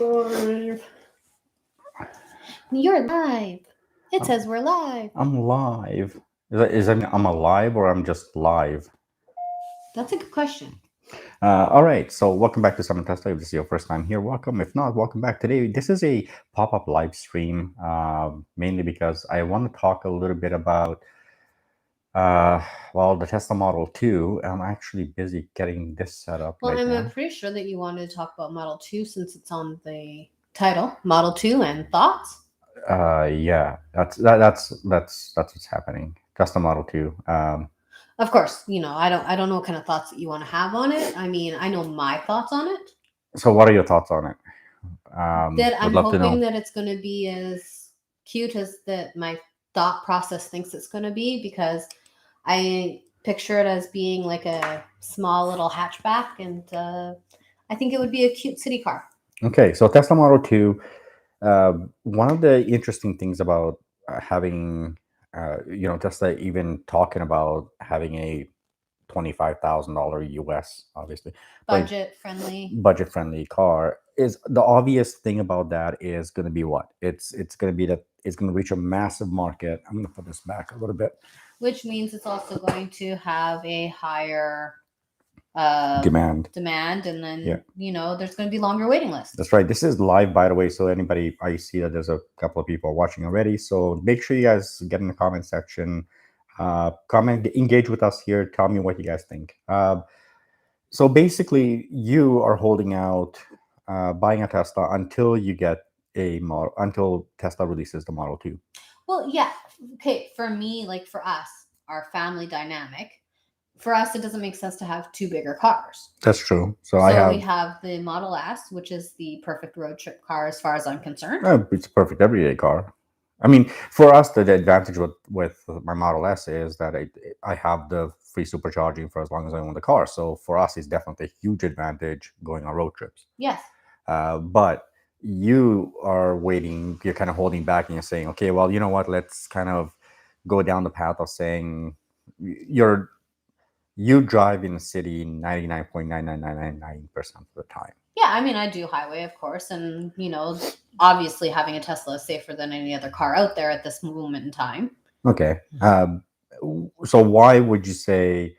Live. You're live. It says we're live. I'm live. Is that mean I'm alive or I'm just live? That's a good question. All right. So welcome back to Summon Tesla. If this is your first time here, welcome. If not, welcome back. Today, this is a pop-up live stream, mainly because I want to talk a little bit about, uh, the Tesla Model 2. I'm actually busy getting this set up Well, right I'm now. pretty sure that you wanted to talk about Model 2 since it's on the title. Model 2 and thoughts? Yeah, that's what's happening. Tesla Model 2. Of course, I don't know what kind of thoughts that you want to have on it. I mean, I know my thoughts on it. So what are your thoughts on it? That Would I'm love to hoping know. that it's going to be as cute as that my thought process thinks it's going to be, because I picture it as being like a small little hatchback, and I think it would be a cute city car. Okay, so Tesla Model 2, one of the interesting things about having, Tesla even talking about having a $25,000 US, obviously, but Budget friendly. budget friendly car is the obvious thing about that is going to be what? It's going to be that it's going to reach a massive market. I'm going to put this back a little bit. Which means it's also going to have a higher Demand. demand, and then Yeah. there's going to be longer waiting lists. That's right. This is live, by the way. So anybody, I see that there's a couple of people watching already. So make sure you guys get in the comment section, comment, engage with us here. Tell me what you guys think. So basically, you are holding out, buying a Tesla until you get a model, until Tesla releases the Model 2. Well, yeah. Okay, for me, like for us, our family dynamic, for us, it doesn't make sense to have two bigger cars. That's true. So So we have the Model S, which is the perfect road trip car as far as I'm concerned. It's a perfect everyday car. I mean, for us, the advantage with my Model S is that I have the free supercharging for as long as I own the car. So for us, it's definitely a huge advantage going on road trips. Yes. But you are waiting, you're kind of holding back, and you're saying, okay, well, you know what? Let's kind of go down the path of saying you drive in the city 99.99999% of the time. Yeah, I mean, I do highway, of course, and obviously having a Tesla is safer than any other car out there at this moment in time. Okay. So why would you say?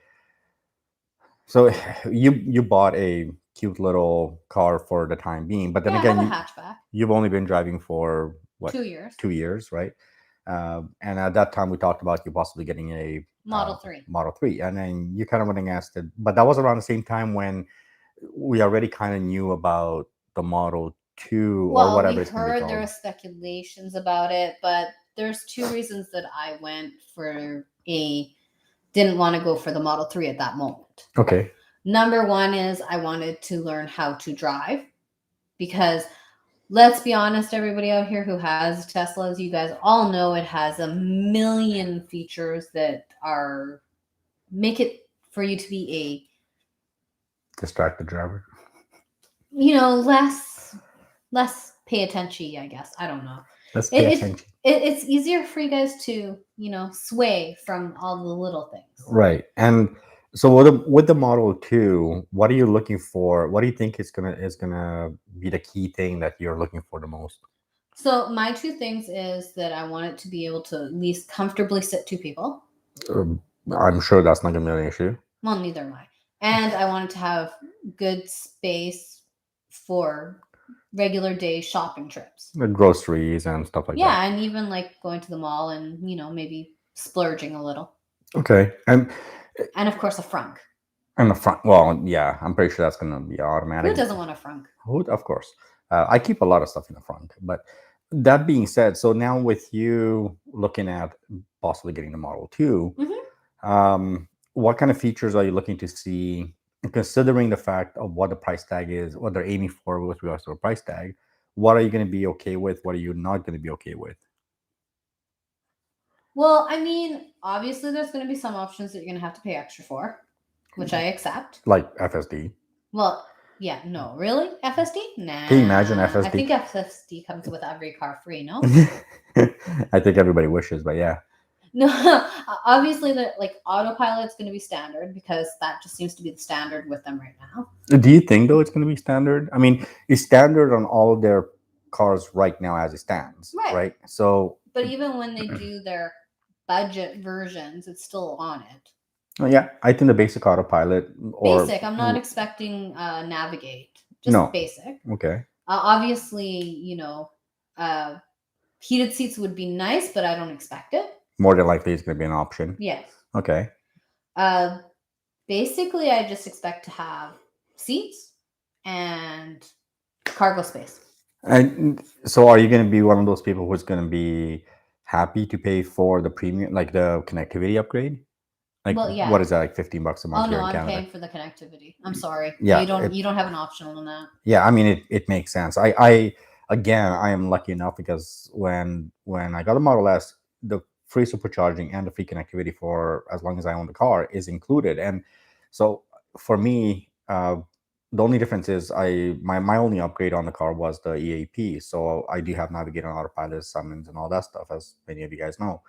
So you bought a cute little car for the time being, but then Yeah, I again, have a hatchback. you've only been driving for what? 2 years. 2 years, right? And at that time, we talked about you possibly getting a Model 3. Model 3, and then you kind of went and asked it, but that was around the same time when we already kind of knew about the Model 2 or Well, whatever we it's going to be heard called. there were speculations about it, but there's two reasons that I went for didn't want to go for the Model 3 at that moment. Okay. Number one is I wanted to learn how to drive, because let's be honest, everybody out here who has Teslas, you guys all know it has a million features that are make it for you to be Distracted driver. less pay attention, I guess. I don't know. Let's pay attention. It's easier for you guys to, sway from all the little things. Right. And so with the Model 2, what are you looking for? What do you think is gonna be the key thing that you're looking for the most? So my two things is that I want it to be able to at least comfortably sit two people. I'm sure that's not gonna be an issue. Well, neither am I. And I want it to have good space for regular day shopping trips. The groceries and stuff like that. Yeah, and even like going to the mall and, maybe splurging a little. Okay. And of course a frunk. And the front. Well, yeah, I'm pretty sure that's gonna be automatic. Who doesn't want a frunk? Of course. I keep a lot of stuff in the front. But that being said, so now with you looking at possibly getting the Model 2, what kind of features are you looking to see, considering the fact of what the price tag is, what they're aiming for with regards to a price tag? What are you going to be okay with? What are you not going to be okay with? Well, I mean, obviously there's going to be some options that you're going to have to pay extra for, which I accept. Like FSD. Well, yeah, no, really? FSD? Nah. Can you imagine FSD? I think FSD comes with every car free, no? I think everybody wishes, but yeah. No, obviously the like autopilot's going to be standard because that just seems to be the standard with them right now. Do you think though it's going to be standard? I mean, it's standard on all of their cars right now as it stands, right? So, but even when they do their budget versions, it's still on it. Yeah, I think the basic autopilot or Basic. I'm not expecting navigate. Just No. basic. Okay. Obviously, heated seats would be nice, but I don't expect it. More than likely, it's going to be an option. Yes. Okay. Basically, I just expect to have seats and cargo space. And so, are you going to be one of those people who's going to be happy to pay for the premium, like the connectivity upgrade? Like, Well, yeah. what is that, like $15 a month? Oh here no, in I'm Canada? paying for the connectivity. I'm sorry. Yeah, you don't have an optional on that. Yeah, I mean, it makes sense. I again, I am lucky enough because when I got a Model S, the free supercharging and the free connectivity for as long as I own the car is included. And so for me, the only difference is my only upgrade on the car was the EAP. So I do have Navigate on Autopilot, summons, and all that stuff, as many of you guys know.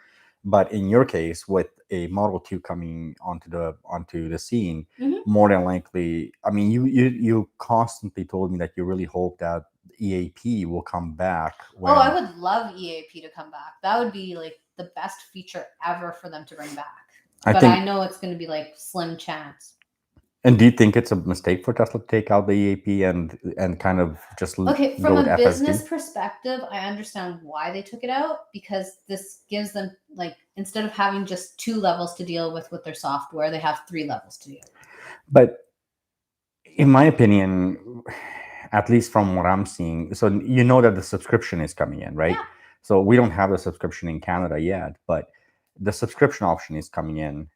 But in your case, with a Model 2 coming onto the scene, more than likely, I mean, you constantly told me that you really hope that EAP will come back. Oh, I would love EAP to come back. That would be like the best feature ever for them to bring back. I know it's going to be like slim chance. And do you think it's a mistake for Tesla to take out the EAP and kind of just okay, from a business perspective, I understand why they took it out, because this gives them, like, instead of having just 2 levels to deal with their software, they have 3 levels to deal with. But in my opinion, at least from what I'm seeing, so you know that the subscription is coming in, right? Yeah. So we don't have the subscription in Canada yet, but the subscription option is coming in.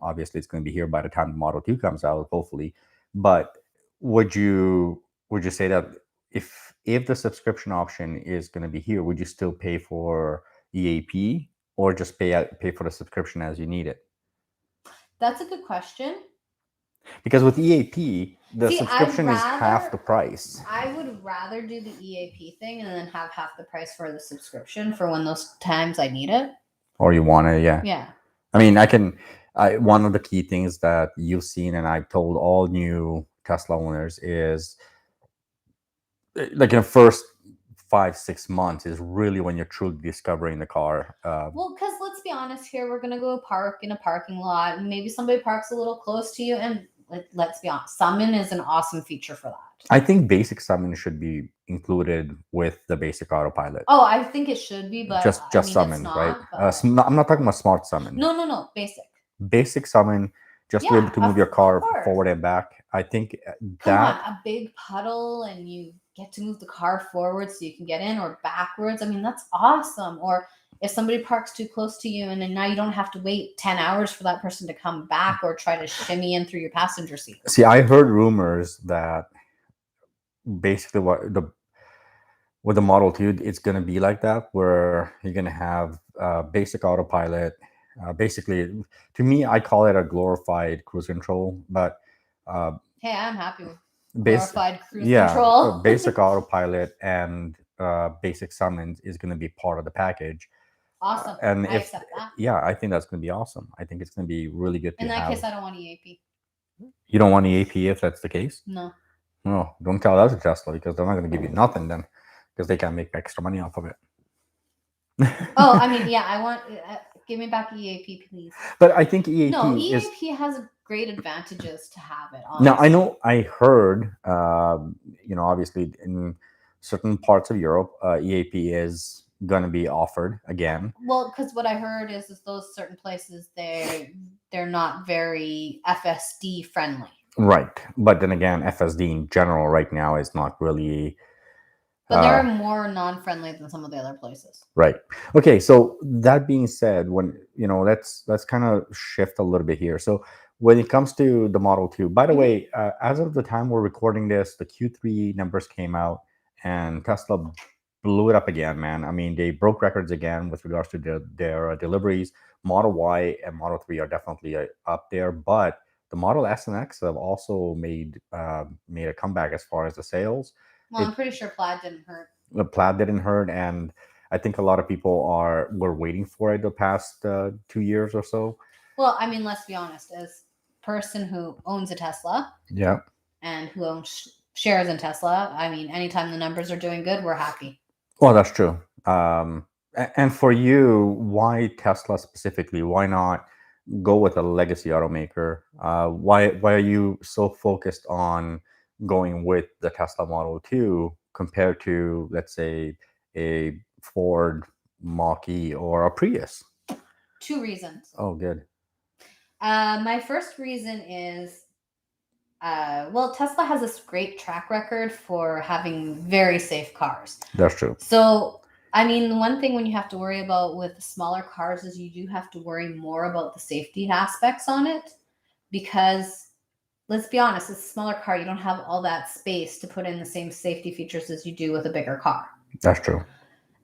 Obviously, it's going to be here by the time the Model 2 comes out, hopefully. But would you say that if the subscription option is going to be here, would you still pay for EAP or just pay for the subscription as you need it? That's a good question. Because with EAP, the subscription is half the price. I would rather do the EAP thing and then have half the price for the subscription for when those times I need it. Or you want to, yeah. Yeah. I mean, one of the key things that you've seen, and I've told all new Tesla owners, is like in the first 5-6 months is really when you're truly discovering the car. Well, because let's be honest here, we're gonna go park in a parking lot, and maybe somebody parks a little close to you, and let's be honest, summon is an awesome feature for that. I think basic summon should be included with the basic autopilot. Oh, I think it should be, but just summon, right? I'm not talking about smart summon. No, basic summon, just to be able to move your car forward and back. I think a big puddle and you get to move the car forward so you can get in or backwards. I mean, that's awesome. Or if somebody parks too close to you and then now you don't have to wait 10 hours for that person to come back or try to shimmy in through your passenger seat. See, I heard rumors that basically with the Model 2, it's going to be like that, where you're going to have basic autopilot. Basically, to me, I call it a glorified cruise control, but hey, I'm happy with glorified cruise control. Basic autopilot and basic summons is going to be part of the package. Awesome. And I accept that. Yeah, I think that's going to be awesome. I think it's going to be really good. In that case, I don't want EAP. You don't want EAP if that's the case? No. No, don't tell that to Tesla, because they're not going to give you nothing then, because they can't make extra money off of it. Oh, I mean, yeah, I want give me back EAP, please. But I think EAP has great advantages to have it. Honestly. Now, I know I heard, obviously in certain parts of Europe, EAP is going to be offered again. Well, because what I heard is those certain places, they're not very FSD friendly. Right. But then again, FSD in general right now is not really... But they're more non-friendly than some of the other places. Right. Okay. So that being said, when let's kind of shift a little bit here. So when it comes to the Model 2, by the way, as of the time we're recording this, the Q3 numbers came out, and Tesla blew it up again, man. I mean, they broke records again with regards to their deliveries. Model Y and Model 3 are definitely up there, but the Model S and X have also made a comeback as far as the sales. Well, I'm pretty sure Plaid didn't hurt. The Plaid didn't hurt, and I think a lot of people were waiting for it the past 2 years or so. Well, I mean, let's be honest. As person who owns a Tesla Yeah. and who owns shares in Tesla, I mean, anytime the numbers are doing good, we're happy. Well, that's true. And for you, why Tesla specifically? Why not go with a legacy automaker? Why are you so focused on going with the Tesla Model 2 compared to, let's say, a Ford Mach-E or a Prius? 2 reasons. Oh, good. My first reason is, well, Tesla has this great track record for having very safe cars. That's true. So, I mean, the one thing when you have to worry about with smaller cars is you do have to worry more about the safety aspects on it, because let's be honest, it's a smaller car. You don't have all that space to put in the same safety features as you do with a bigger car. That's true.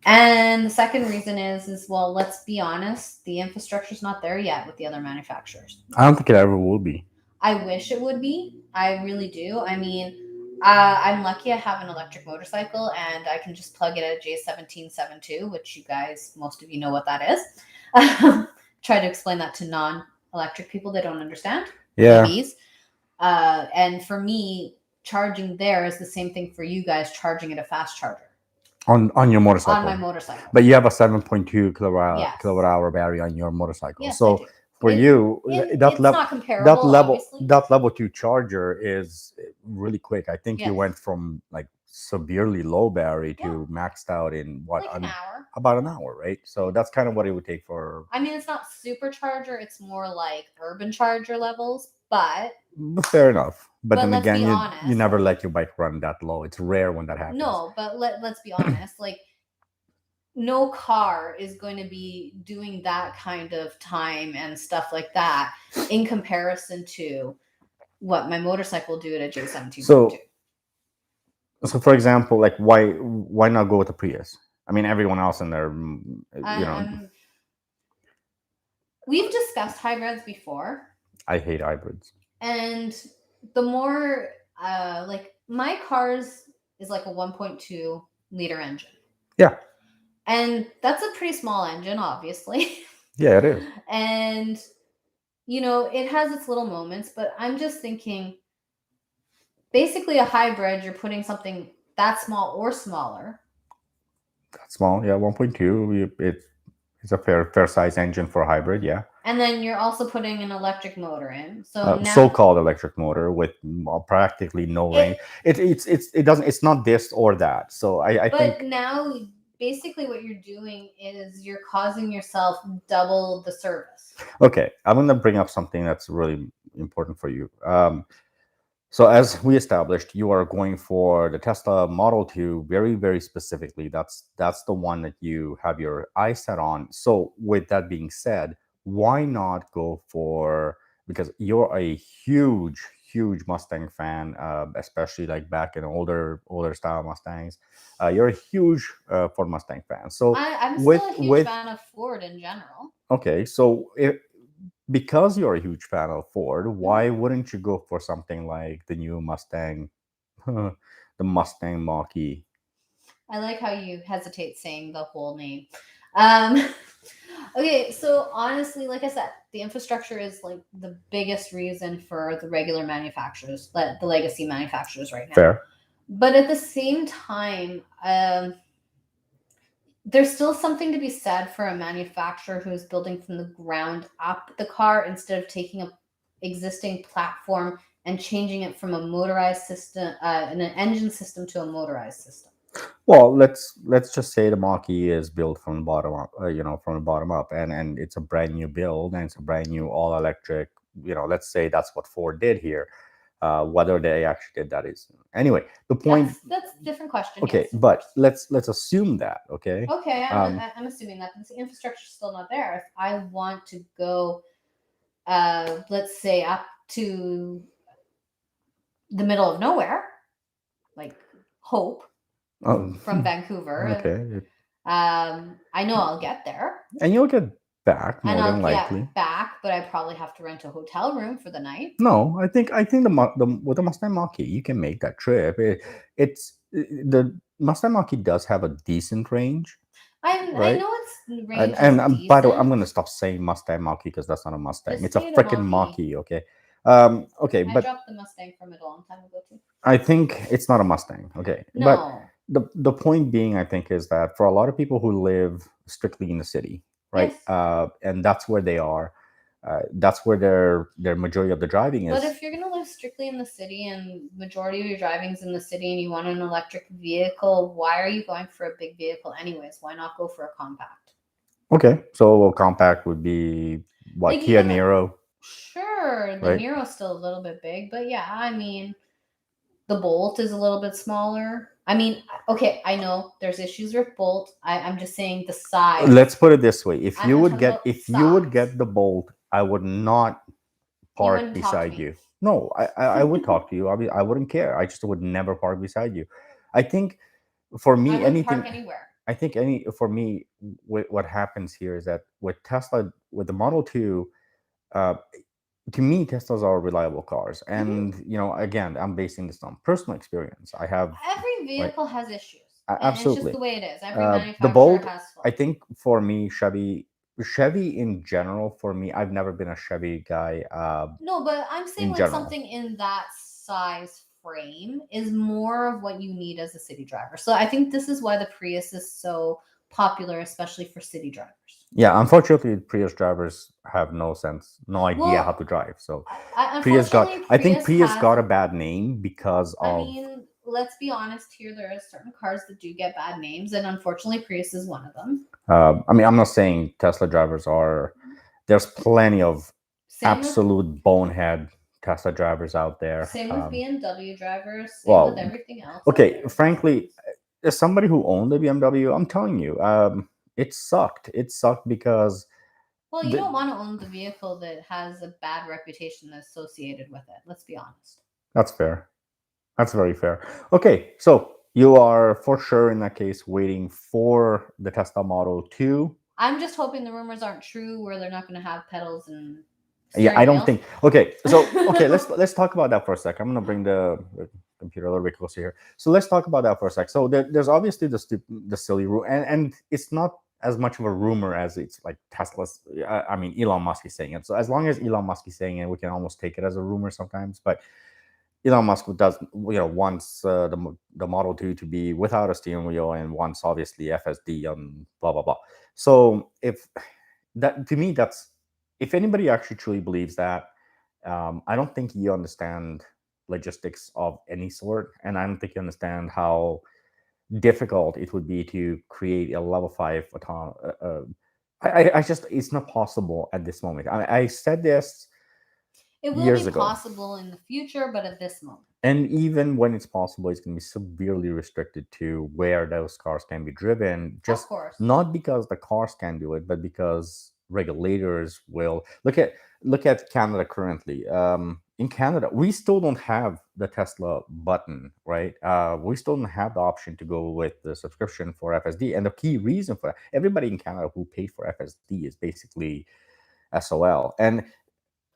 And the second reason is, well, let's be honest, the infrastructure's not there yet with the other manufacturers. I don't think it ever will be. I wish it would be. I really do. I mean, I'm lucky I have an electric motorcycle and I can just plug it at J1772, which you guys, most of you know what that is. Try to explain that to non-electric people. They don't understand. Yeah. EVs. And for me, charging there is the same thing for you guys charging at a fast charger. On your motorcycle. On my motorcycle. But you have a 7.2 Yes. kilowatt hour battery on your motorcycle. Yes, So for you, it's not comparable, obviously. that level 2 charger is really quick. I think you Yes. went from like severely low battery to Yeah. maxed out in what, like an hour. about an hour, right? So that's kind of what it would take for. I mean, it's not supercharger; it's more like urban charger levels. But Fair enough. But then let's again, be you honest. never let your bike run that low. It's rare when that happens. No, but let's be honest. Like, no car is going to be doing that kind of time and stuff like that in comparison to what my motorcycle do at a J17. So for example, like why not go with a Prius? I mean, everyone else in there, we've discussed hybrids before. I hate hybrids. And the more, like, my car's is like a 1.2 liter engine. Yeah. And that's a pretty small engine, obviously. Yeah, it is. And, you know, it has its little moments, but I'm just thinking, basically a hybrid, you're putting something that small or smaller. That small, yeah, 1.2. It's a fair size engine for a hybrid, yeah. And then you're also putting an electric motor in. So now, so-called electric motor with practically no range. It's not this or that. So I think. But now, basically, what you're doing is you're causing yourself double the service. Okay, I'm going to bring up something that's really important for you. So as we established, you are going for the Tesla Model 2 very, very specifically. That's the one that you have your eyes set on. So with that being said, why not go for, because you're a huge Mustang fan, especially like back in older style Mustangs. You're a huge Ford Mustang fan. So I'm still a huge fan of Ford in general. Okay, so because you're a huge fan of Ford, why wouldn't you go for something like the new Mustang, the Mustang Mach-E? I like how you hesitate saying the whole name. Okay, so honestly, like I said, the infrastructure is like the biggest reason for the regular manufacturers, the legacy manufacturers right now. Fair. But at the same time, there's still something to be said for a manufacturer who's building from the ground up the car instead of taking an existing platform and changing it from a motorized system, an engine system, to a motorized system. Well, let's just say the Mach-E is built from the bottom up, from the bottom up, and it's a brand new build, and it's a brand new all electric. Let's say that's what Ford did here. Whether they actually did that is anyway. The point. That's a different question. Okay, yes. But let's assume that. Okay. Okay, I'm assuming that the infrastructure is still not there. If I want to go, let's say up to the middle of nowhere, like Hope. From Vancouver. Okay. I know I'll get there. And you'll get back more than likely. And I'll get back, but I probably have to rent a hotel room for the night. No, I think with the Mustang Mach-E, you can make that trip. The Mustang Mach-E does have a decent range. I'm I right? know its And range and is by the way, I'm decent. gonna stop saying Mustang Mach-E because that's not a Mustang. Just It's a say it a freaking Mach-E. Mach-E. Okay. Okay, I but dropped the Mustang from it a long time ago too. I think it's not a Mustang. Okay, but No. the point being, I think, is that for a lot of people who live strictly in the city, right, Yes. and that's where they are, that's where their majority of the driving But is. if you're gonna live strictly in the city and majority of your driving's in the city and you want an electric vehicle, why are you going for a big vehicle anyways? Why not go for a compact? Okay, so a compact would be what, Like Kia even Niro, sure, the right? Nero's still a little bit big, but yeah, I mean the Bolt is a little bit smaller. I mean, okay, I know there's issues with Bolt. I'm just saying the size. Let's put it this way: if I'm you not would talking get about if you would size. get the Bolt, I would not You park wouldn't talk to beside me. you. No, I would talk to you. I wouldn't care. I just would never park beside you. I think for I me, wouldn't park anything. anywhere. I think any for me, what happens here is that with Tesla, with the Model 2, uh, to me, Teslas are reliable cars. Mhm. And again, I'm basing this on personal experience. I have, Every right, vehicle has issues, and it's just absolutely. the way it is. Every The manufacturer Bolt, has I flaws. think for me, Chevy in general, for me, I've never been a Chevy guy. No, but I'm saying In like general, something in that size frame is more of what you need as a city driver. So I think this is why the Prius is so popular, especially for city drivers. yeah. Unfortunately, Prius drivers have no sense, no idea how Well, to drive. So Prius got, unfortunately, I think Prius Prius has. got a bad name because I of. mean, let's be honest here. There are certain cars that do get bad names, and unfortunately, Prius is one of them. I mean, I'm not saying Tesla drivers are. There's plenty of Same with absolute bonehead Tesla drivers out there. BMW drivers. Same with Well, everything else out okay, there. To be frankly, honest. as somebody who owned a BMW, I'm telling you, it sucked. It sucked because Well, you the, don't want to own the vehicle that has a bad reputation associated with it. Let's be honest. that's fair. That's very fair. Okay, so you are for sure in that case waiting for the Tesla Model 2. I'm just hoping the rumors aren't true, where they're not going to have pedals and Yeah, I steering don't wheels. think. Okay, so okay, let's talk about that for a sec. I'm gonna bring the computer a little bit closer here. So let's talk about that for a sec. So there's obviously the silly rule, and it's not as much of a rumor as it's like Tesla's. I mean, Elon Musk is saying it. So as long as Elon Musk is saying it, we can almost take it as a rumor sometimes. But Elon Musk does, wants the Model 2 to be without a steering wheel and wants obviously FSD and blah blah blah. So if that, to me, that's, if anybody actually truly believes that, I don't think you understand logistics of any sort, and I don't think you understand how difficult it would be to create a level 5 autonomous. I just, it's not possible at this moment. I said this It will years be ago. possible in the future, but at this moment. And even when it's possible, it's going to be severely restricted to where those cars can be driven. Of Just course. not because the cars can do it, but because regulators will look at Canada currently. In Canada, we still don't have the Tesla button, right? We still don't have the option to go with the subscription for FSD. And the key reason for that, everybody in Canada who paid for FSD is basically SOL. And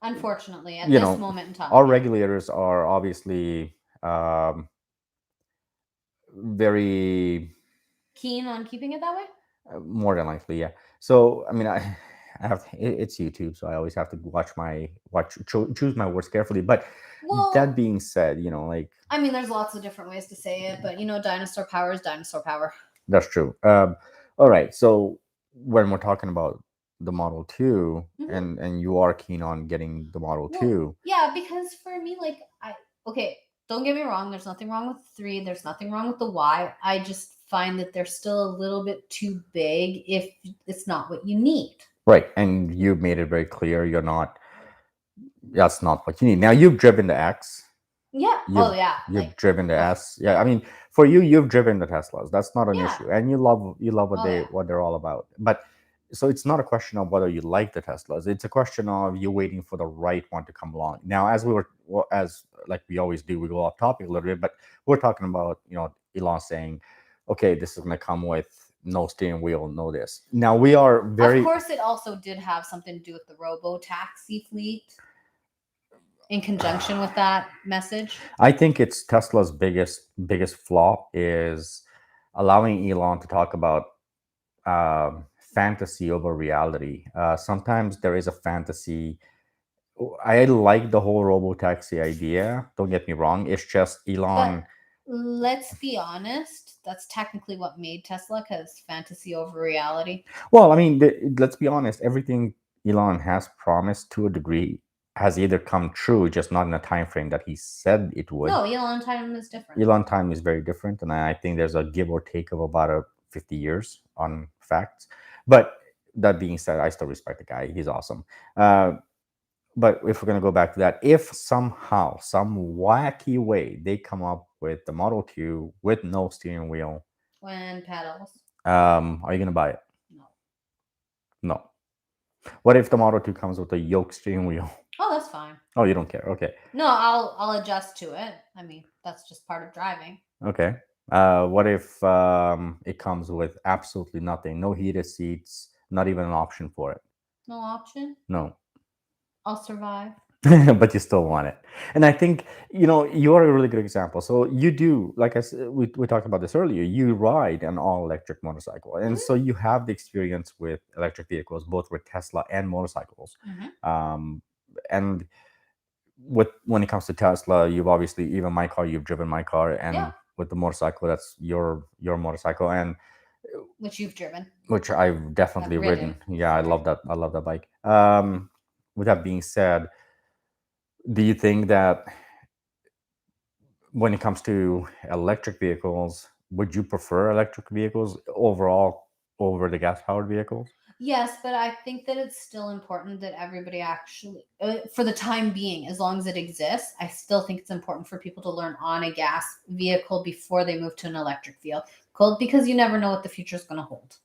Unfortunately, at you this know, moment in time. our Yeah. regulators are obviously very Keen on keeping it that way? more than likely, yeah. So I mean, I have, it's YouTube, so I always have to choose my words carefully. But Well, that being said, like, I mean, there's lots of different ways to say it, but dinosaur power is dinosaur power. that's true. All right, so when we're talking about the Model 2, Mhm. and you are keen on getting the Model Well, 2. yeah, because for me, like, okay, don't get me wrong. There's nothing wrong with the 3. There's nothing wrong with the Y. I just find that they're still a little bit too big if it's not what you need. Right, and you've made it very clear you're not. That's not what you need. Now you've driven the X. Yeah. You've Oh yeah. you've Like. driven the Oh, S. Yeah, I mean, for you, you've driven the Teslas. That's not an yeah. issue, and you love what Oh yeah. they're all about. But so it's not a question of whether you like the Teslas. It's a question of you waiting for the right one to come along. Now, as we were, as like we always do, we go off topic a little bit, but we're talking about Elon saying, okay, this is going to come with no steering wheel, no this. Now we are very. Of course, it also did have something to do with the robo taxi fleet in conjunction with that message. I think it's Tesla's biggest flaw is allowing Elon to talk about fantasy over reality. Sometimes there is a fantasy. I like the whole robotaxi idea. Don't get me wrong. It's just Elon. But let's be honest, that's technically what made Tesla, because fantasy over reality. Well, I mean, let's be honest. Everything Elon has promised to a degree has either come true, just not in a time frame that he said it would. No, Elon time is different. Elon time is very different, and I think there's a give or take of about 50 years on facts. But that being said, I still respect the guy. He's awesome. But if we're going to go back to that, if somehow, some wacky way, they come up with the Model 2 with no steering wheel, When pedals. are you going to buy it? No. No. What if the Model 2 comes with a yoke steering wheel? Oh, that's fine. Oh, you don't care. Okay. No, I'll adjust to it. I mean, that's just part of driving. Okay. What if it comes with absolutely nothing? No heated seats, not even an option for it? No option. No. I'll survive. But you still want it. And I think, you're a really good example. So you do, like I said, we talked about this earlier, you ride an all-electric motorcycle. And so you have the experience with electric vehicles, both with Tesla and motorcycles. And when it comes to Tesla, you've obviously, even my car, you've driven my car. And Yeah. with the motorcycle, that's your motorcycle. And Which you've driven. which I've definitely ridden. Yeah, I love that. I love that bike. With that being said, do you think that when it comes to electric vehicles, would you prefer electric vehicles overall over the gas-powered vehicles? Yes, but I think that it's still important that everybody actually, for the time being, as long as it exists, I still think it's important for people to learn on a gas vehicle before they move to an electric vehicle, because you never know what the future is going to hold.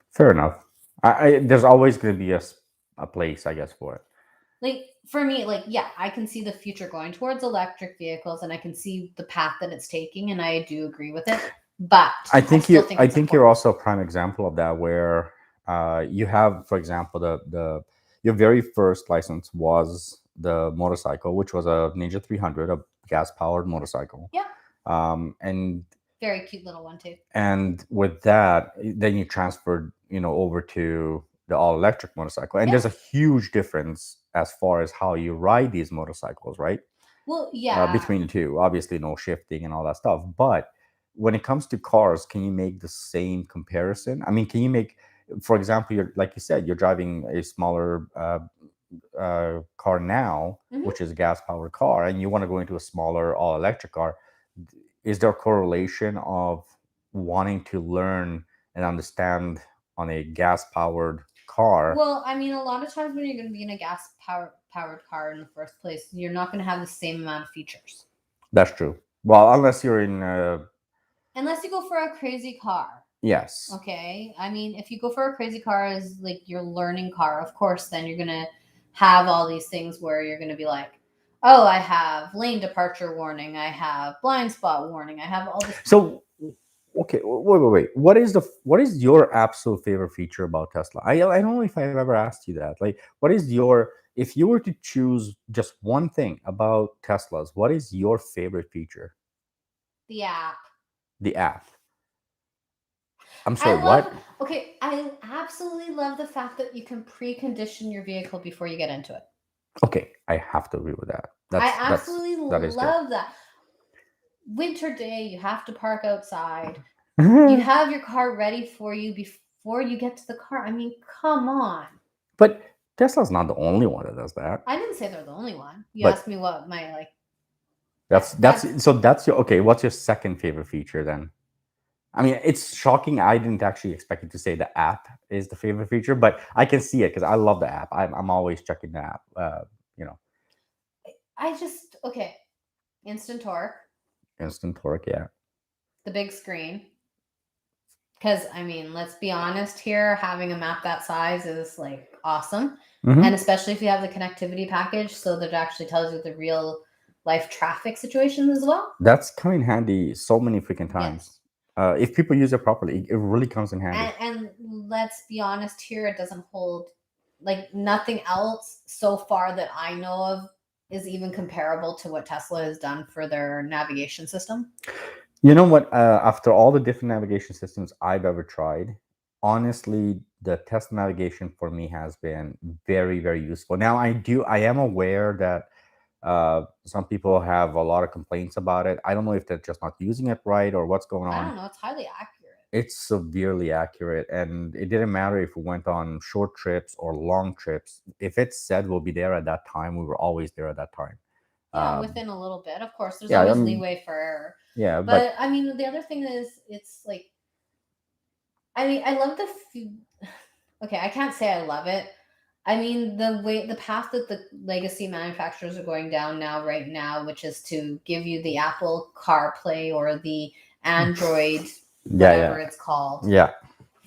Fair enough. There's always going to be a place, I guess, for it. Like, for me, yeah, I can see the future going towards electric vehicles, and I can see the path that it's taking, and I do agree with it. But I think still think it's you're important. also a prime example of that, where you have, for example, your very first license was the motorcycle, which was a Ninja 300, a gas-powered motorcycle. Yeah. And Very cute little one too. And with that, then you transferred, over to the all-electric motorcycle. And Yeah. there's a huge difference as far as how you ride these motorcycles, right? Well, yeah. Between the two, obviously no shifting and all that stuff. But when it comes to cars, can you make the same comparison? I mean, can you make, for example, like you said, you're driving a smaller car now, which is a gas-powered car, and you want to go into a smaller all-electric car. Is there a correlation of wanting to learn and understand on a gas-powered car? Well, I mean, a lot of times when you're going to be in a gas-powered car in the first place, you're not going to have the same amount of features. That's true. Well, unless you're in... Unless you go for a crazy car. Yes. Okay. I mean, if you go for a crazy car as like your learning car, of course, then you're going to have all these things where you're going to be like, oh, I have lane departure warning. I have blind spot warning. I have all this. So, okay, wait. What is your absolute favorite feature about Tesla? I don't know if I've ever asked you that. Like, if you were to choose just one thing about Teslas, what is your favorite feature? The app. The app. I'm sorry, what? Okay, I absolutely love the fact that you can precondition your vehicle before you get into it. Okay, I have to agree with that. I absolutely love that. Winter day, you have to park outside. You have your car ready for you before you get to the car. I mean, come on. But Tesla's not the only one that does that. I didn't say they're the only one. You asked me what my like. That's your okay. What's your second favorite feature then? I mean, it's shocking. I didn't actually expect you to say the app is the favorite feature, but I can see it because I love the app. I'm always checking the app. Instant torque. Instant torque, yeah. The big screen. Because, I mean, let's be honest here, having a map that size is like awesome. And especially if you have the connectivity package, so that it actually tells you the real life traffic situations as well. That's come in handy so many freaking times. Yes. If people use it properly, it really comes in handy. And let's be honest here, it doesn't hold, like, nothing else so far that I know of is even comparable to what Tesla has done for their navigation system. You know what? After all the different navigation systems I've ever tried, honestly, the Tesla navigation for me has been very, very useful. Now, I am aware that some people have a lot of complaints about it. I don't know if they're just not using it right or what's going I on. don't know. It's highly accurate. It's severely accurate, and it didn't matter if we went on short trips or long trips. If it said we'll be there at that time, we were always there at that time. Yeah, Um, within a little bit. Of course, there's yeah, always leeway for error. yeah, But I mean, the other thing is, it's like, I mean, I love okay, I can't say I love it. I mean, the path that the legacy manufacturers are going down now, right now, which is to give you the Apple CarPlay or the Android, whatever it's called. yeah.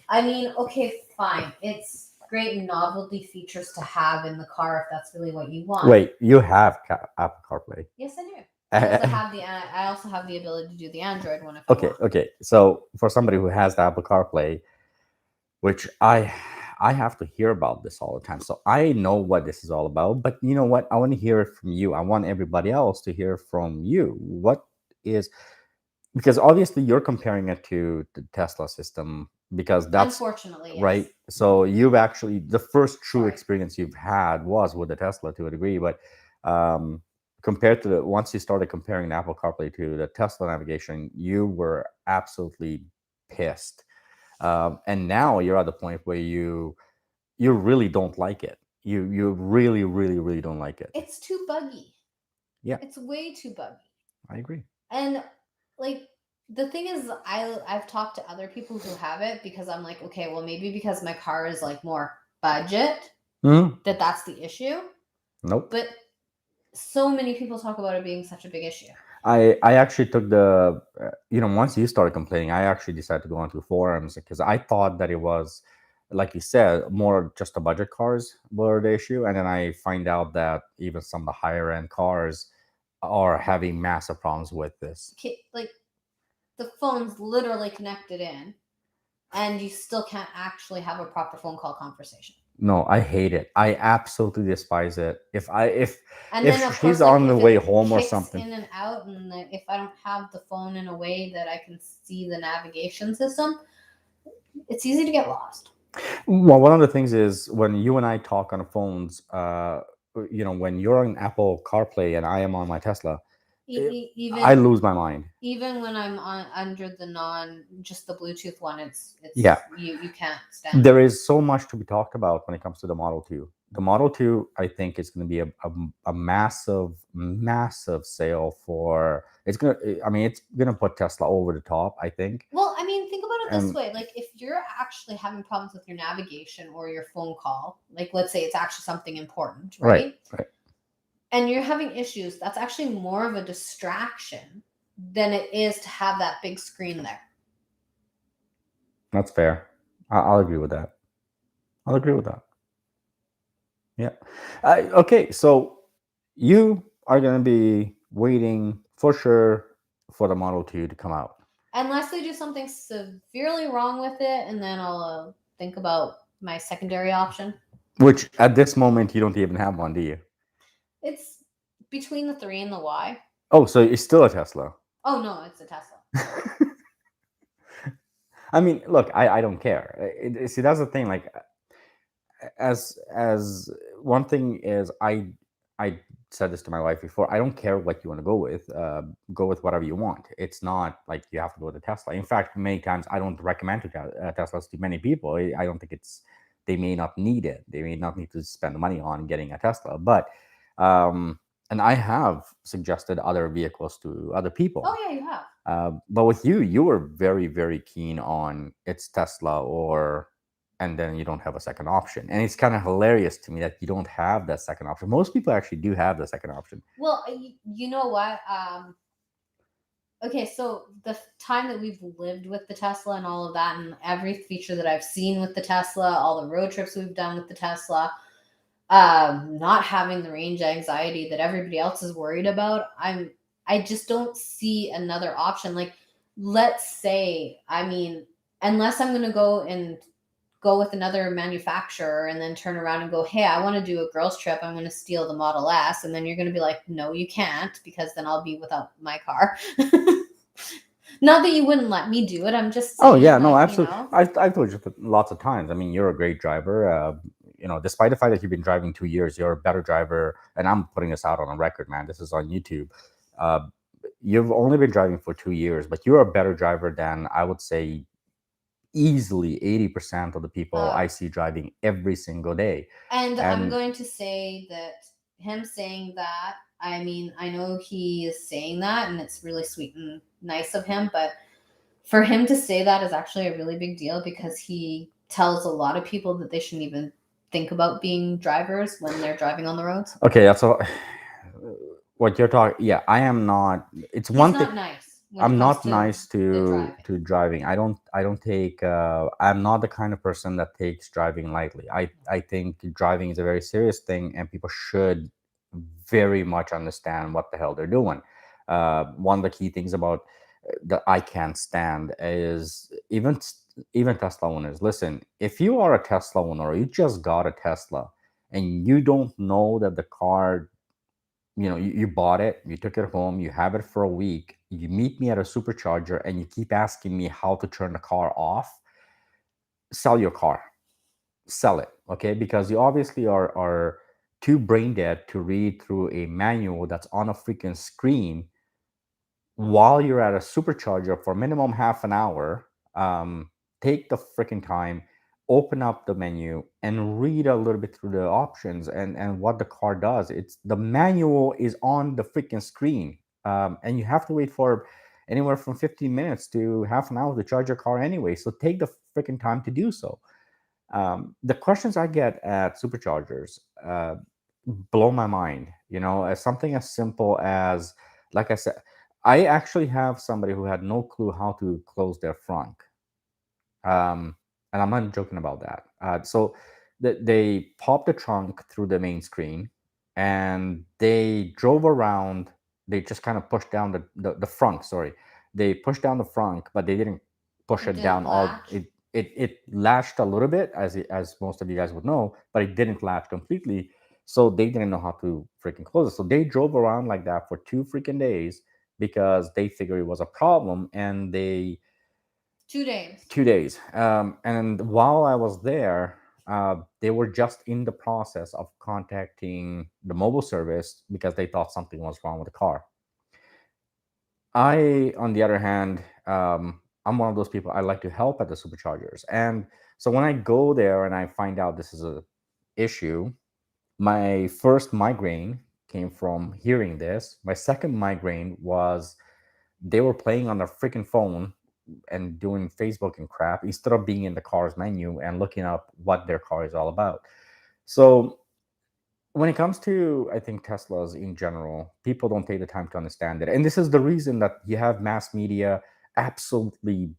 I mean, okay, fine. It's great novelty features to have in the car if that's really what you want. Wait, you have Apple CarPlay? Yes, I do. I also have the ability to do the Android one if I want. Okay. So for somebody who has the Apple CarPlay, which I have to hear about this all the time, so I know what this is all about. But you know what? I want to hear it from you. I want everybody else to hear from you. What is, because obviously you're comparing it to the Tesla system because that's unfortunately, yes. right. So you've actually, the first true Sorry. experience you've had was with the Tesla to a degree, but compared to the, once you started comparing the Apple CarPlay to the Tesla navigation, you were absolutely pissed. And now you're at the point where you really don't like it. You really, really, really don't like it. It's too buggy. Yeah, it's way too buggy. I agree. And like, the thing is, I've talked to other people who have it because I'm like, okay, well, maybe because my car is like more budget, that's the issue. Nope. But so many people talk about it being such a big issue. I actually took the once you started complaining, I actually decided to go onto forums because I thought that it was, like you said, more just the budget cars were the issue, and then I find out that even some of the higher end cars are having massive problems with this. Like, the phone's literally connected in, and you still can't actually have a proper phone call conversation. No, I hate it. I absolutely despise it. If and then, of she's course, on like, the if way it home or kicks something, in and out, and if I don't have the phone in a way that I can see the navigation system, it's easy to get lost. well, one of the things is when you and I talk on the phones, when you're on Apple CarPlay and I am on my Tesla, Even I lose my mind. even when I'm on under just the Bluetooth one, it's Yeah. you can't stand. There is so much to be talked about when it comes to the Model 2. The Model 2, I think, is going to be a massive, massive sale for. It's gonna. I mean, it's gonna put Tesla over the top, I think. Well, I mean, think about it this way: like, if you're actually having problems with your navigation or your phone call, like, let's say it's actually something important, right? Right. And you're having issues, that's actually more of a distraction than it is to have that big screen there. That's fair. I'll agree with that. I'll agree with that. Yeah. Okay, so you are going to be waiting for sure for the Model 2 to come out. Unless they do something severely wrong with it, and then I'll think about my secondary option. Which at this moment, you don't even have one, do you? It's between the 3 and the Y. Oh, so it's still a Tesla. Oh, no, it's a Tesla. I mean, look, I don't care. See, that's the thing. Like, as one thing is, I said this to my wife before. I don't care what you want to go with. Go with whatever you want. It's not like you have to go with a Tesla. In fact, many times I don't recommend Teslas to many people. I don't think they may not need it. They may not need to spend money on getting a Tesla. But and I have suggested other vehicles to other people. Oh yeah, you have. But with you were very, very keen on it's Tesla and then you don't have a second option. And it's kind of hilarious to me that you don't have that second option. Most people actually do have the second option. Well, you know what? Okay, so the time that we've lived with the Tesla and all of that, and every feature that I've seen with the Tesla, all the road trips we've done with the Tesla, not having the range anxiety that everybody else is worried about, I just don't see another option. Like, let's say, I mean, unless I'm going to go with another manufacturer and then turn around and go, hey, I want to do a girls trip, I'm going to steal the Model S. And then you're going to be like, no, you can't, because then I'll be without my car. Not that you wouldn't let me do it. I'm just Oh saying, yeah, no, like, you absolutely. know. I've told you lots of times. I mean, you're a great driver. Despite the fact that you've been driving 2 years, you're a better driver. And I'm putting this out on a record, man. This is on YouTube. Uh, you've only been driving for 2 years, but you're a better driver than I would say easily 80% of the people I Uh, see driving every single day. and I'm And going to say that him saying that, I mean, I know he is saying that, and it's really sweet and nice of him, but for him to say that is actually a really big deal because he tells a lot of people that they shouldn't even think about being drivers when they're driving on the roads. okay, that's all. What you're talking, yeah, I am not. It's He's one thing. not nice when it I'm comes not to nice the to driving. driving. I don't take. I'm not the kind of person that takes driving lightly. I think driving is a very serious thing, and people should very much understand what the hell they're doing. One of the key things about that I can't stand is even Tesla owners. Listen, if you are a Tesla owner, or you just got a Tesla, and you don't know that the car, you bought it, you took it home, you have it for a week, you meet me at a supercharger and you keep asking me how to turn the car off. Sell your car, sell it, okay? Because you obviously are too brain dead to read through a manual that's on a freaking screen while you're at a supercharger for minimum half an hour. Take the freaking time, open up the menu and read a little bit through the options and what the car does. It's the manual is on the freaking screen. And you have to wait for anywhere from 15 minutes to half an hour to charge your car anyway, so take the freaking time to do so. The questions I get at superchargers blow my mind. As something as simple as, like I said, I actually have somebody who had no clue how to close their front. And I'm not joking about that. So they popped the trunk through the main screen, and they drove around. They just kind of pushed down the front. Sorry, they pushed down the front, but they didn't push It it didn't down all. latch. It latched a little bit, as most of you guys would know, but it didn't latch completely. So they didn't know how to freaking close it. So they drove around like that for 2 freaking days because they figured it was a problem, and they 2 days. 2 days. And while I was there, they were just in the process of contacting the mobile service because they thought something was wrong with the car. I, on the other hand, I'm one of those people, I like to help at the superchargers. And so when I go there and I find out this is a issue, my first migraine came from hearing this. My second migraine was they were playing on their freaking phone and doing Facebook and crap instead of being in the car's menu and looking up what their car is all about. So when it comes to, I think, Teslas in general, people don't take the time to understand it. And this is the reason that you have mass media absolutely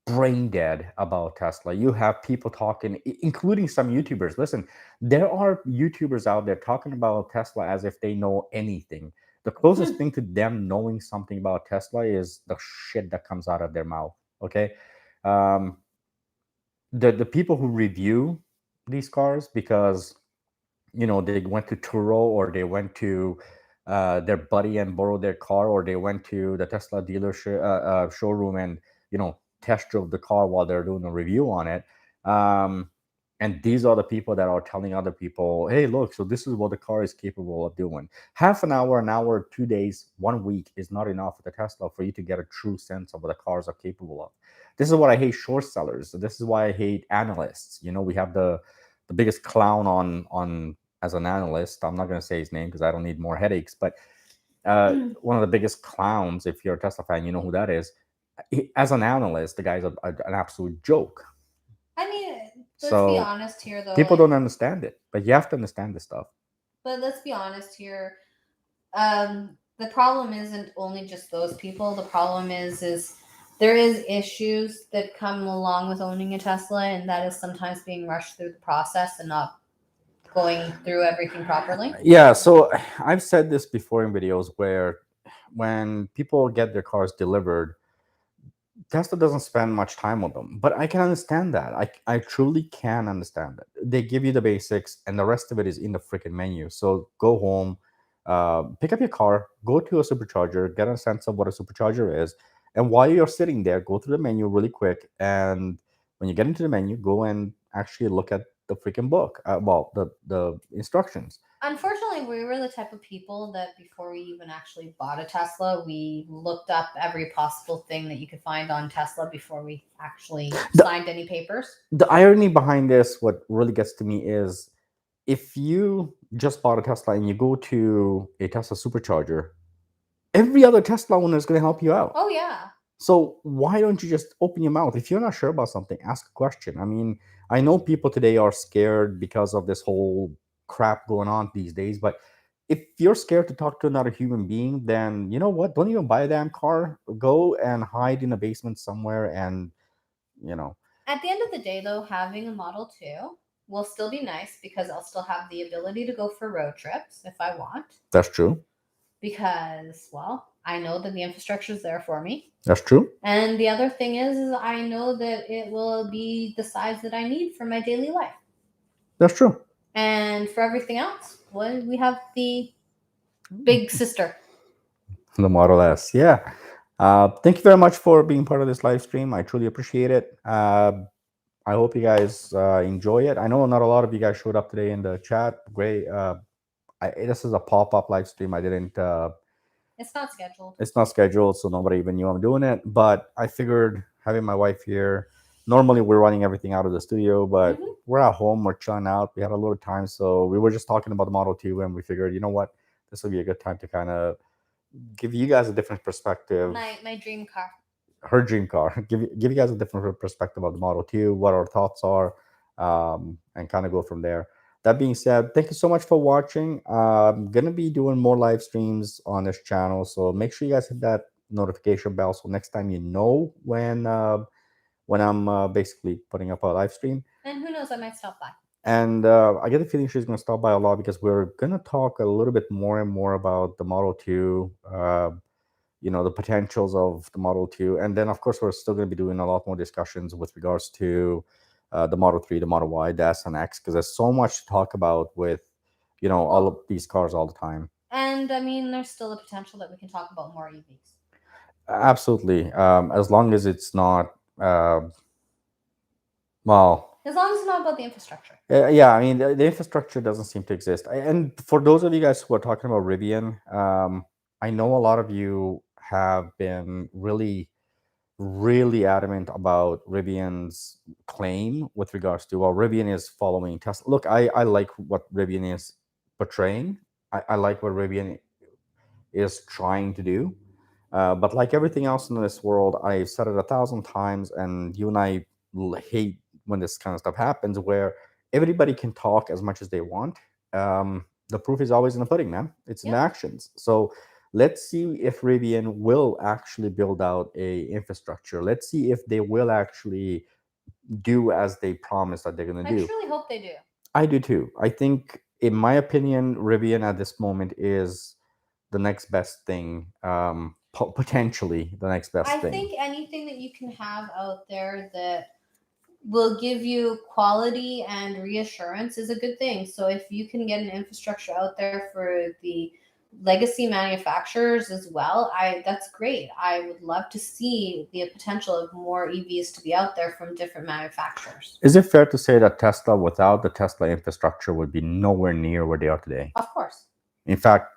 brain dead about Tesla. You have people talking, including some YouTubers. Listen, there are YouTubers out there talking about Tesla as if they know anything. The closest thing to them knowing something about Tesla is the shit that comes out of their mouth. Okay. Um, the people who review these cars, because they went to Turo, or they went to their buddy and borrowed their car, or they went to the Tesla dealership showroom and test drove the car while they're doing a review on it. Um, and these are the people that are telling other people, hey, look, so this is what the car is capable of doing. Half an hour, 2 days, 1 week is not enough with the Tesla for you to get a true sense of what the cars are capable of. This is what I hate short sellers. This is why I hate analysts. We have the biggest clown on as an analyst. I'm not going to say his name because I don't need more headaches. But one of the biggest clowns, if you're a Tesla fan, you know who that is. As an analyst, the guy's an absolute joke. I mean, let's be So honest here, though. people Like, don't understand it, but you have to understand this stuff. but let's be honest here. The problem isn't only just those people. The problem is there is issues that come along with owning a Tesla, and that is sometimes being rushed through the process and not going through everything properly. Yeah, so I've said this before in videos where when people get their cars delivered, Tesla doesn't spend much time with them, but I can understand that. I truly can understand that. They give you the basics, and the rest of it is in the freaking menu. So go home, pick up your car, go to a supercharger, get a sense of what a supercharger is, And while you're sitting there, go through the menu really quick. And when you get into the menu, go and actually look at the freaking book. Well, the instructions. Unfortunately, we were the type of people that before we even actually bought a Tesla, we looked up every possible thing that you could find on Tesla before we actually signed any papers. The irony behind this, what really gets to me is if you just bought a Tesla and you go to a Tesla supercharger, every other Tesla owner is going to help you out. Oh, yeah. So why don't you just open your mouth? If you're not sure about something, ask a question. I mean, I know people today are scared because of this whole crap going on these days, but if you're scared to talk to another human being, then you know what? Don't even buy a damn car. Go and hide in a basement somewhere and, you know. At the end of the day, though, having a Model 2 will still be nice because I'll still have the ability to go for road trips if I want. That's true. Because, well, I know that the infrastructure is there for me. That's true. And the other thing is I know that it will be the size that I need for my daily life. That's true. And for everything else, well, we have the big sister. The Model S. Yeah. Thank you very much for being part of this live stream. I truly appreciate it. I hope you guys enjoy it. I know not a lot of you guys showed up today in the chat. Great. This is a pop-up live stream. I didn't. It's not scheduled. It's not scheduled, so nobody even knew I'm doing it. But I figured having my wife here. Normally we're running everything out of the studio, but we're at home. We're chilling out. We had a little time, so we were just talking about the Model 2, and we figured, you know what, this would be a good time to kind of give you guys a different perspective. My dream car. Her dream car. Give you guys a different perspective of the Model 2, what our thoughts are, and kind of go from there. That being said, thank you so much for watching. I'm gonna be doing more live streams on this channel, so make sure you guys hit that notification bell so next time you know when I'm basically putting up a live stream. And who knows, I might stop by. And I get the feeling she's going to stop by a lot because we're going to talk a little bit more and more about the Model 2, the potentials of the Model 2. And then, of course, we're still going to be doing a lot more discussions with regards to the Model 3, the Model Y, the S and X, because there's so much to talk about with, all of these cars all the time. And, I mean, there's still a potential that we can talk about more EVs. Absolutely. As long as it's not, well... As long as it's not about the infrastructure. Yeah, I mean, the infrastructure doesn't seem to exist. And for those of you guys who are talking about Rivian, I know a lot of you have been really, really adamant about Rivian's claim with regards to, well, Rivian is following Tesla. Look, I like what Rivian is portraying. I like what Rivian is trying to do. But like everything else in this world, I've said it 1,000 times, and you and I hate when this kind of stuff happens, where everybody can talk as much as they want. The proof is always in the pudding, man. It's in the actions. So let's see if Rivian will actually build out a infrastructure. Let's see if they will actually do as they promise that they're going to do. I truly hope they do. I do too. I think, in my opinion, Rivian at this moment is the next best thing. Potentially the next best thing. I think anything that you can have out there that will give you quality and reassurance is a good thing. So if you can get an infrastructure out there for the legacy manufacturers as well, that's great. I would love to see the potential of more EVs to be out there from different manufacturers. Is it fair to say that Tesla, without the Tesla infrastructure, would be nowhere near where they are today? Of course. In fact,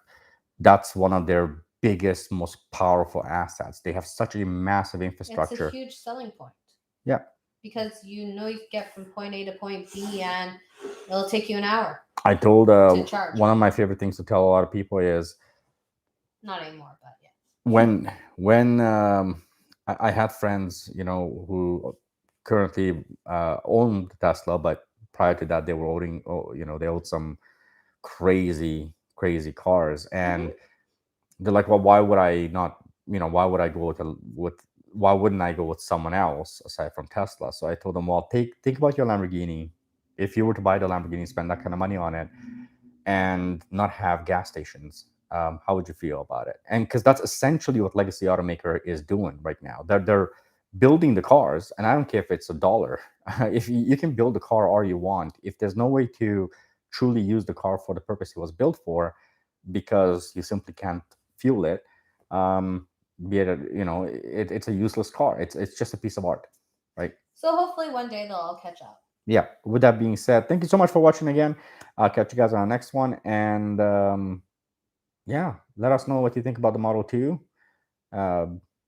that's one of their biggest, most powerful assets. They have such a massive infrastructure. It's a huge selling point. Yeah. Because you can get from point A to point B, and it'll take you an hour. I told one of my favorite things to tell a lot of people is, not anymore, but yeah. When I had friends, who currently owned Tesla, but prior to that they were owning, they owned some crazy cars, and they're like, well, why would I not? Why would I go why wouldn't I go with someone else aside from Tesla? So I told them, well, think about your Lamborghini. If you were to buy the Lamborghini, spend that kind of money on it, and not have gas stations, how would you feel about it? And because that's essentially what Legacy Automaker is doing right now. They're building the cars, and I don't care if it's $1. If you can build the car all you want, if there's no way to truly use the car for the purpose it was built for, because you simply can't fuel it, be it it's a useless car. It's just a piece of art, right? So hopefully one day they'll all catch up. Yeah. With that being said, thank you so much for watching again. I'll catch you guys on the next one, and yeah, let us know what you think about the Model 2.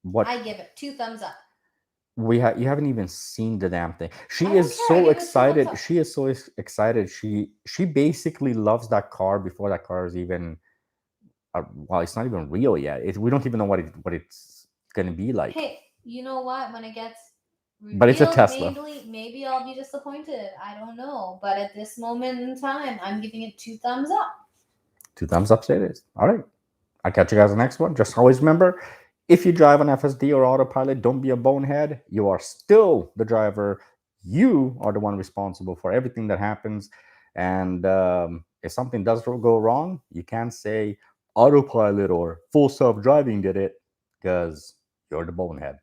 What I give it 2 thumbs up. you haven't even seen the damn thing. She I don't is care. I so give it 2 excited. thumbs up. She is so excited. She basically loves that car before that car is even well, it's not even real yet. We don't even know what it's gonna be like. Hey, you know what? When it gets But it's a revealed, Tesla. maybe I'll be disappointed. I don't know. But at this moment in time, I'm giving it 2 thumbs up. 2 thumbs up it is. All right. I'll catch you guys in the next one. Just always remember, if you drive an FSD or autopilot, don't be a bonehead. You are still the driver. You are the one responsible for everything that happens. And if something does go wrong, you can't say autopilot or full self-driving did it, because you're the bonehead.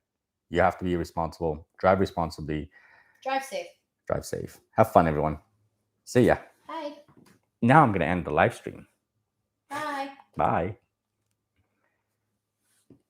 You have to be responsible. Drive responsibly. Drive safe. Drive safe. Have fun, everyone. See ya. Bye. Now I'm going to end the live stream. Bye. Bye.